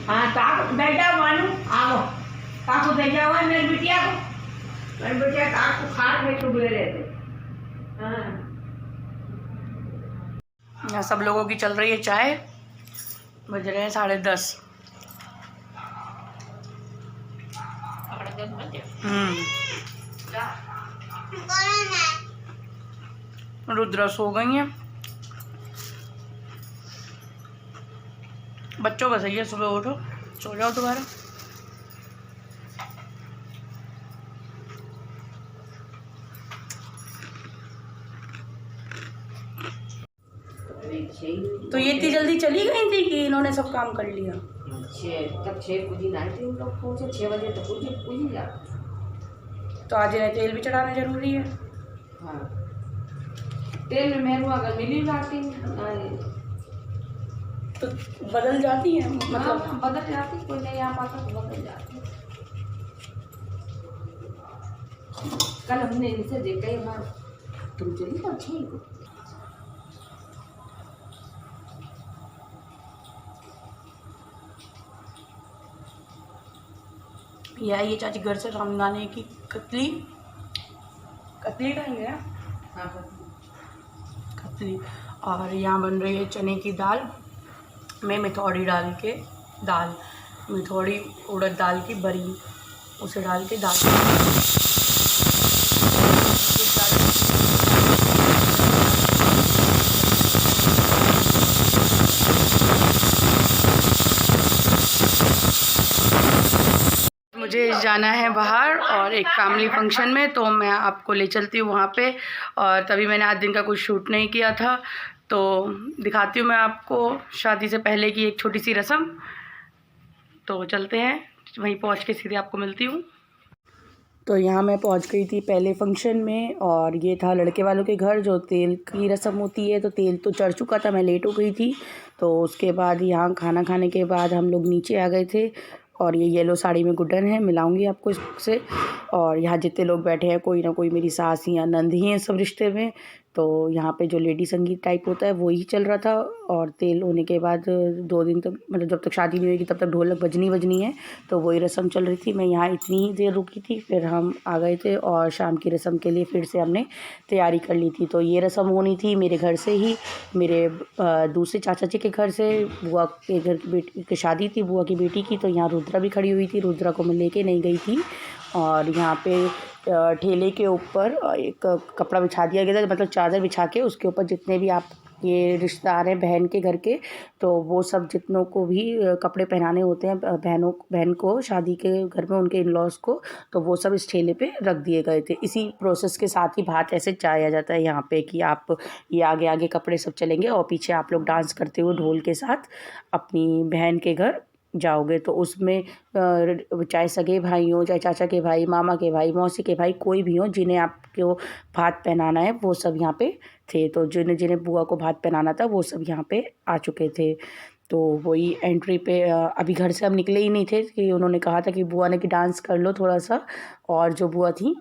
हाँ काको दे जाओ मानू आओ काको दे जाओ मेरी बिटिया को मेरी बिटिया काको खा के चुगले रहते। हाँ यहाँ सब लोगों की चल रही है चाय। बज रहे हैं 10:30। रुद्रा सो गई हैं। बच्चों का सही है, सुबह उठो सो जाओ दोबारा। तो ये इतनी जल्दी चली गई थी कि इन्होंने सब काम कर लिया? 6 कुछ दिन आए थे उन लोग पहुँचे 6 बजे तो पूछ ही जा। तो आज इन्हें तेल भी चढ़ाना जरूरी है। हाँ तेल में मेरू अगर मिली जाती तो बदल जाती है, मतलब हाँ, बदल जाती, कोई नहीं आ पाता तो बदल जाती। कल हमने इनसे देखा ही बार तुम चली ना ठीक। यह ये चाची घर से रामदाने की कतली खाएंगे ना। हाँ कतली। और यहाँ बन रही है चने की दाल में मिथौड़ी डाल के, दाल मिथौड़ी उड़द दाल की बरी, उसे डाल के दाल मुझे जाना है बाहर और एक फैमिली फंक्शन में, तो मैं आपको ले चलती हूँ वहाँ पे। और तभी मैंने आज दिन का कुछ शूट नहीं किया था, तो दिखाती हूँ मैं आपको शादी से पहले की एक छोटी सी रस्म। तो चलते हैं, वहीं पहुँच के सीधे आपको मिलती हूँ। तो यहाँ मैं पहुँच गई थी पहले फंक्शन में, और ये था लड़के वालों के घर जो तेल की रस्म होती है। तो तेल तो चढ़ चुका था, मैं लेट हो गई थी। तो उसके बाद यहाँ खाना खाने के बाद हम लोग नीचे आ गए थे। और ये येलो साड़ी में गुड्डन है, मिलाऊंगी आपको इससे। और यहाँ जितने लोग बैठे हैं कोई ना कोई मेरी सास या नंद ही हैं सब रिश्ते में। तो यहाँ पे जो लेडी संगीत टाइप होता है वो ही चल रहा था। और तेल होने के बाद 2 दिन तक, मतलब जब तक शादी नहीं होगी तब तक ढोलक बजनी है। तो वही रस्म चल रही थी। मैं यहाँ इतनी ही देर रुकी थी, फिर हम आ गए थे और शाम की रस्म के लिए फिर से हमने तैयारी कर ली थी। तो ये रस्म होनी थी मेरे घर से ही, मेरे दूसरे चाचा जी के घर से। बुआ के घर की बेटी की शादी थी, बुआ की बेटी की। तो यहाँ रुद्रा भी खड़ी हुई थी, रुद्रा को मैं लेके नहीं गई थी। और यहाँ पे ठेले के ऊपर एक कपड़ा बिछा दिया गया था, मतलब चादर बिछा के उसके ऊपर जितने भी आप ये रिश्तेदार हैं बहन के घर के, तो वो सब जितनों को भी कपड़े पहनाने होते हैं बहन को शादी के घर में, उनके इन लॉज को, तो वो सब इस ठेले पे रख दिए गए थे। इसी प्रोसेस के साथ ही भात ऐसे चाया जाता है यहाँ पे कि आप ये आगे आगे कपड़े सब चलेंगे और पीछे आप लोग डांस करते हुए ढोल के साथ अपनी बहन के घर जाओगे। तो उसमें चाहे सगे भाई हों, चाहे चाचा के भाई, मामा के भाई, मौसी के भाई, कोई भी हो जिन्हें आपको भात पहनाना है वो सब यहाँ पे थे। तो जिन्हें जिन्हें बुआ को भात पहनाना था वो सब यहाँ पे आ चुके थे। तो वही एंट्री पे अभी घर से हम निकले ही नहीं थे कि उन्होंने कहा था कि बुआ ने कि डांस कर लो थोड़ा सा। और जो बुआ थी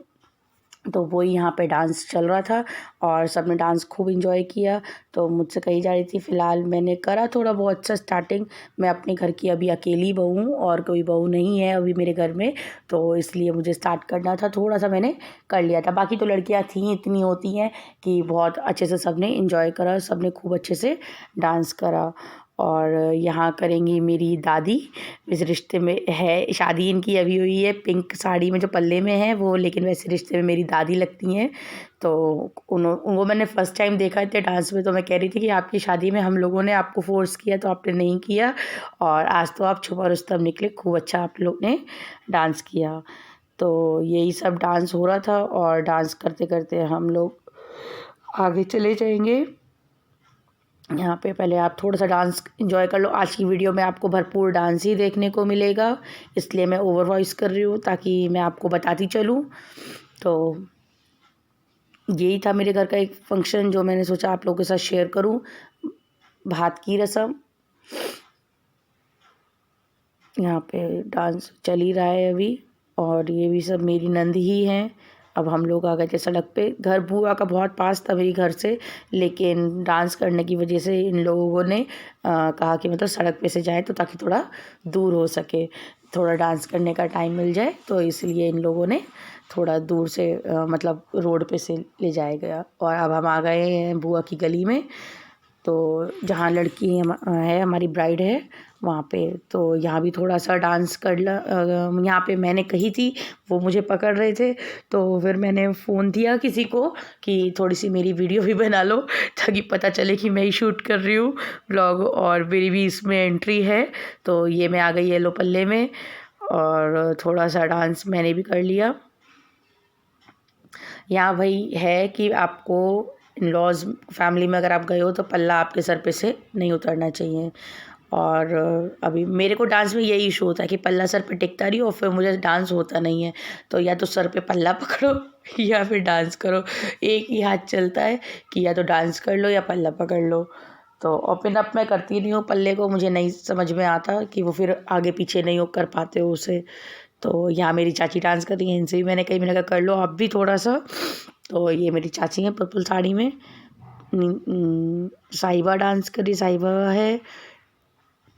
तो वही यहाँ पे डांस चल रहा था और सब ने डांस खूब इंजॉय किया। तो मुझसे कही जा रही थी, फ़िलहाल मैंने करा थोड़ा बहुत अच्छा स्टार्टिंग। मैं अपने घर की अभी अकेली बहू हूँ और कोई बहू नहीं है अभी मेरे घर में, तो इसलिए मुझे स्टार्ट करना था। थोड़ा सा मैंने कर लिया था, बाकी तो लड़कियाँ थीं इतनी होती हैं कि बहुत अच्छे से सब ने इंजॉय करा, सब ने खूब अच्छे से डांस करा। और यहाँ करेंगी मेरी दादी, इस रिश्ते में है, शादी इनकी अभी हुई है, पिंक साड़ी में जो पल्ले में है वो, लेकिन वैसे रिश्ते में मेरी दादी लगती हैं। तो उनको मैंने फ़र्स्ट टाइम देखा थे डांस में, तो मैं कह रही थी कि आपकी शादी में हम लोगों ने आपको फ़ोर्स किया तो आपने नहीं किया, और आज तो आप छुपा रुस्तम निकले, खूब अच्छा आप लोग ने डांस किया। तो यही सब डांस हो रहा था और डांस करते करते हम लोग आगे चले जाएंगे। यहाँ पे पहले आप थोड़ा सा डांस एंजॉय कर लो। आज की वीडियो में आपको भरपूर डांस ही देखने को मिलेगा, इसलिए मैं ओवर वॉइस कर रही हूँ ताकि मैं आपको बताती चलूँ। तो यही था मेरे घर का एक फंक्शन जो मैंने सोचा आप लोगों के साथ शेयर करूँ। भात की रस्म, यहाँ पे डांस चल ही रहा है अभी। और ये भी सब मेरी नंद ही हैं, अब हम लोग आ गए थे सड़क पे। घर बुआ का बहुत पास था मेरी घर से, लेकिन डांस करने की वजह से इन लोगों ने कहा कि मतलब सड़क पे से जाए तो ताकि थोड़ा दूर हो सके, थोड़ा डांस करने का टाइम मिल जाए, तो इसलिए इन लोगों ने थोड़ा दूर से मतलब रोड पे से ले जाया गया। और अब हम आ गए हैं बुआ की गली में, तो जहाँ लड़की है हमारी ब्राइड है वहाँ पे। तो यहाँ भी थोड़ा सा डांस यहाँ पे मैंने कही थी, वो मुझे पकड़ रहे थे, तो फिर मैंने फ़ोन दिया किसी को कि थोड़ी सी मेरी वीडियो भी बना लो, ताकि पता चले कि मैं ही शूट कर रही हूँ व्लॉग, और मेरी भी इसमें एंट्री है। तो ये मैं आ गई येलो पल्ले में, और थोड़ा सा डांस मैंने भी कर लिया। यहाँ भाई है कि आपको इन-लॉज़ फैमिली में अगर आप गए हो तो पल्ला आपके सर पे से नहीं उतरना चाहिए। और अभी मेरे को डांस में यही इशू होता है कि पल्ला सर पे टिकता नहीं और फिर मुझे डांस होता नहीं है। तो या तो सर पे पल्ला पकड़ो या फिर डांस करो, एक ही हाथ चलता है कि या तो डांस कर लो या पल्ला पकड़ लो। तो ओपन अप मैं करती नहीं हूँ पल्ले को, मुझे नहीं समझ में आता कि वो फिर आगे पीछे नहीं कर पाते हो उसे। तो यहाँ मेरी चाची डांस कर रही हैं, इनसे भी मैंने कहा कर लो आप भी थोड़ा सा। तो ये मेरी चाची हैं पर्पल साड़ी में, साहिबा डांस कर रही, साहिबा है।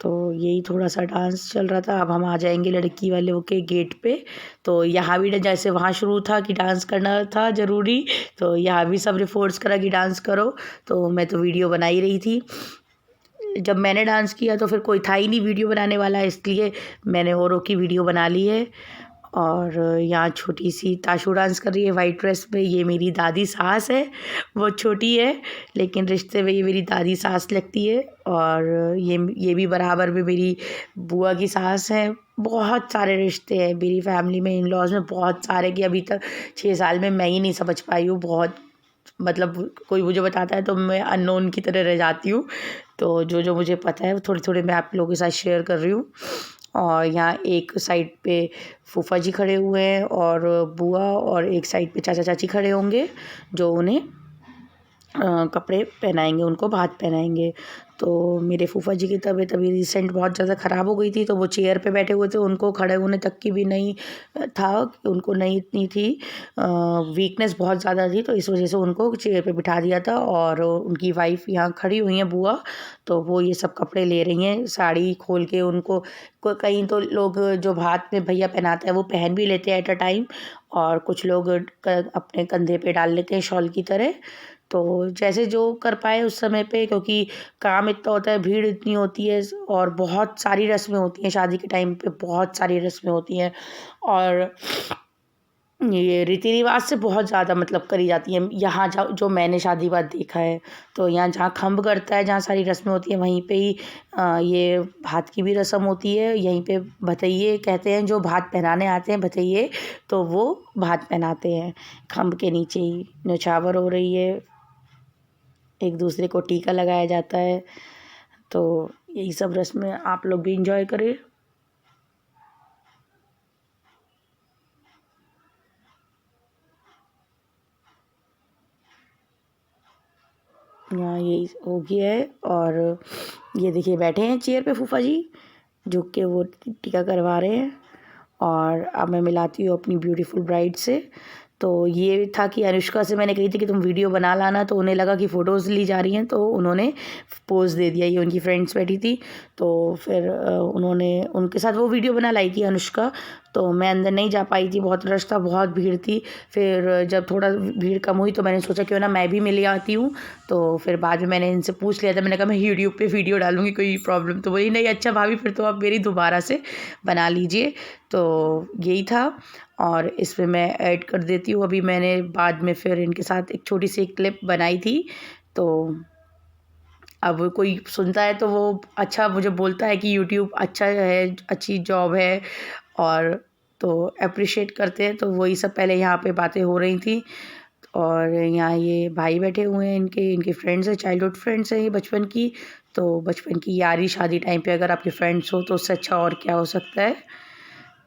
तो यही थोड़ा सा डांस चल रहा था। अब हम आ जाएंगे लड़की वालों के गेट पे। तो यहाँ भी जैसे वहाँ शुरू था कि डांस करना था ज़रूरी, तो यहाँ भी सब फोर्स करा कि डांस करो। तो मैं तो वीडियो बना ही रही थी। जब मैंने डांस किया तो फिर कोई था ही नहीं वीडियो बनाने वाला, इसलिए मैंने औरों की वीडियो बना ली है। और यहाँ छोटी सी ताशू डांस कर रही है वाइट ड्रेस में। ये मेरी दादी सास है, वो छोटी है लेकिन रिश्ते में ये मेरी दादी सास लगती है। और ये भी बराबर में मेरी बुआ की सास है। बहुत सारे रिश्ते हैं मेरी फैमिली में, इन लॉज में बहुत सारे, कि अभी तक 6 साल में मैं ही नहीं समझ पाई हूँ। बहुत मतलब कोई मुझे बताता है तो मैं अननोन की तरह रह जाती हूँ। तो जो मुझे पता है वो थोड़ी मैं आप लोगों के साथ शेयर कर रही हूँ। और यहाँ एक साइड पे फूफा जी खड़े हुए हैं और बुआ, और एक साइड पे चाचा चाची खड़े होंगे जो उन्हें कपड़े पहनाएंगे, उनको भात पहनाएंगे। तो मेरे फूफा जी की तबीयत अभी रिसेंट बहुत ज़्यादा ख़राब हो गई थी, तो वो चेयर पे बैठे हुए थे, उनको खड़े होने तक की भी नहीं था, उनको नहीं इतनी थी, वीकनेस बहुत ज़्यादा थी, तो इस वजह से उनको चेयर पे बिठा दिया था। और उनकी वाइफ यहाँ खड़ी हुई हैं बुआ, तो वो ये सब कपड़े ले रही हैं, साड़ी खोल के उनको। कहीं तो लोग जो भात में भैया पहनाता है वो पहन भी लेते हैं एट अ टाइम, और कुछ लोग अपने कंधे पे डाल लेते हैं शॉल की तरह। तो जैसे जो कर पाए उस समय पे, क्योंकि काम इतना होता है, भीड़ इतनी होती है, और बहुत सारी रस्में होती हैं शादी के टाइम पे, बहुत सारी रस्में होती हैं। और ये रीति रिवाज से बहुत ज़्यादा मतलब करी जाती है यहाँ, जो मैंने शादी बाद देखा है। तो यहाँ जहाँ खम्ब करता है, जहाँ सारी रस्में होती हैं, वहीं पे ही ये भात की भी रस्म होती है। यहीं पे भतैये कहते हैं, जो भात पहनाने आते हैं भतैये, तो वो भात पहनाते हैं खम्ब के नीचे ही। न्योछावर हो रही है, एक दूसरे को टीका लगाया जाता है। तो यही सब रस्में आप लोग भी इंजॉय करें। यहाँ यही हो गया है। और ये देखिए बैठे हैं चेयर पे फूफा जी, झुक के वो टीका करवा रहे हैं। और अब मैं मिलाती हूँ अपनी ब्यूटीफुल ब्राइड से। तो ये था कि अनुष्का से मैंने कही थी कि तुम वीडियो बना लाना, तो उन्हें लगा कि फ़ोटोज़ ली जा रही हैं, तो उन्होंने पोज़ दे दिया। ये उनकी फ्रेंड्स बैठी थी, तो फिर उन्होंने उनके साथ वो वीडियो बना लाई थी अनुष्का। तो मैं अंदर नहीं जा पाई थी, बहुत रश था, बहुत भीड़ थी। फिर जब थोड़ा भीड़ कम हुई तो मैंने सोचा क्यों ना मैं भी मिल आती हूँ। तो फिर बाद में मैंने इनसे पूछ लिया था, मैंने कहा मैं यूट्यूब पे वीडियो डालूँगी, कोई प्रॉब्लम तो बोली नहीं। अच्छा भाभी फिर तो आप मेरी दोबारा से बना लीजिए। तो यही था, और इसमें मैं ऐड कर देती हूँ। अभी मैंने बाद में फिर इनके साथ एक छोटी सी क्लिप बनाई थी। तो अब कोई सुनता है तो वो अच्छा मुझे बोलता है कि यूट्यूब अच्छा है, अच्छी जॉब है, और तो अप्रिशिएट करते हैं। तो वही सब पहले यहाँ पे बातें हो रही थी। और यहाँ ये भाई बैठे हुए हैं, इनके फ्रेंड्स हैं, चाइल्डहुड फ्रेंड्स हैं ये बचपन की। तो बचपन की यारी शादी टाइम पे अगर आपके फ्रेंड्स हो तो उससे अच्छा और क्या हो सकता है।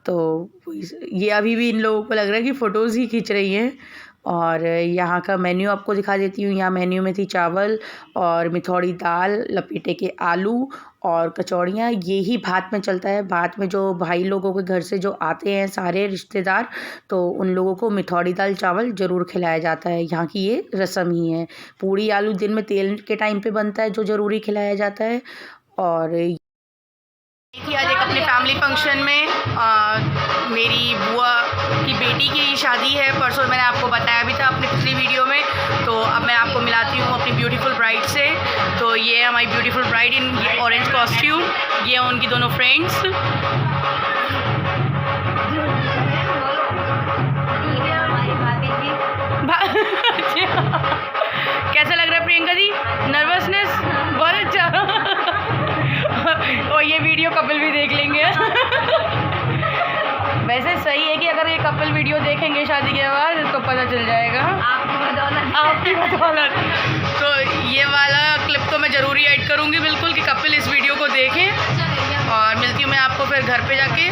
तो ये अभी भी इन लोगों को लग रहा है कि फ़ोटोज़ ही खींच रही हैं। और यहाँ का मेन्यू आपको दिखा देती हूँ। यहाँ मेन्यू में थी चावल और मिथौड़ी दाल, लपेटे के आलू और कचौड़ियाँ ये ही भात में चलता है। भात में जो भाई लोगों के घर से जो आते हैं सारे रिश्तेदार, तो उन लोगों को मिठौड़ी दाल चावल ज़रूर खिलाया जाता है। यहाँ की ये रस्म ही है। पूड़ी आलू दिन में तेल के टाइम पे बनता है जो ज़रूरी खिलाया जाता है। और थी आज एक अपने फैमिली फंक्शन में मेरी बुआ की बेटी की शादी है। परसों मैंने आपको बताया भी था अपनी पिछली वीडियो में। तो अब मैं आपको मिलाती हूँ अपनी ब्यूटीफुल ब्राइड से। तो ये है हमारी beautiful bride in orange costume. ये हैं उनकी दोनों फ्रेंड्स। कैसा लग रहा है प्रियंका जी? नर्वसनेस? बहुत अच्छा। और ये वीडियो कपिल भी देख लेंगे। वैसे सही है कि अगर ये कपिल वीडियो देखेंगे शादी के बाद तो पता चल जाएगा आपकी बदौलत। तो ये वाला क्लिप तो मैं ज़रूर ऐड करूँगी बिल्कुल कि कपिल इस वीडियो को देखें। और मिलती हूँ मैं आपको फिर घर पे जाके।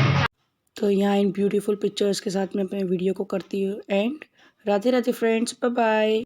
तो यहाँ इन ब्यूटीफुल पिक्चर्स के साथ मैं अपने वीडियो को करती हूँ end. Radhe Radhe friends, bye bye.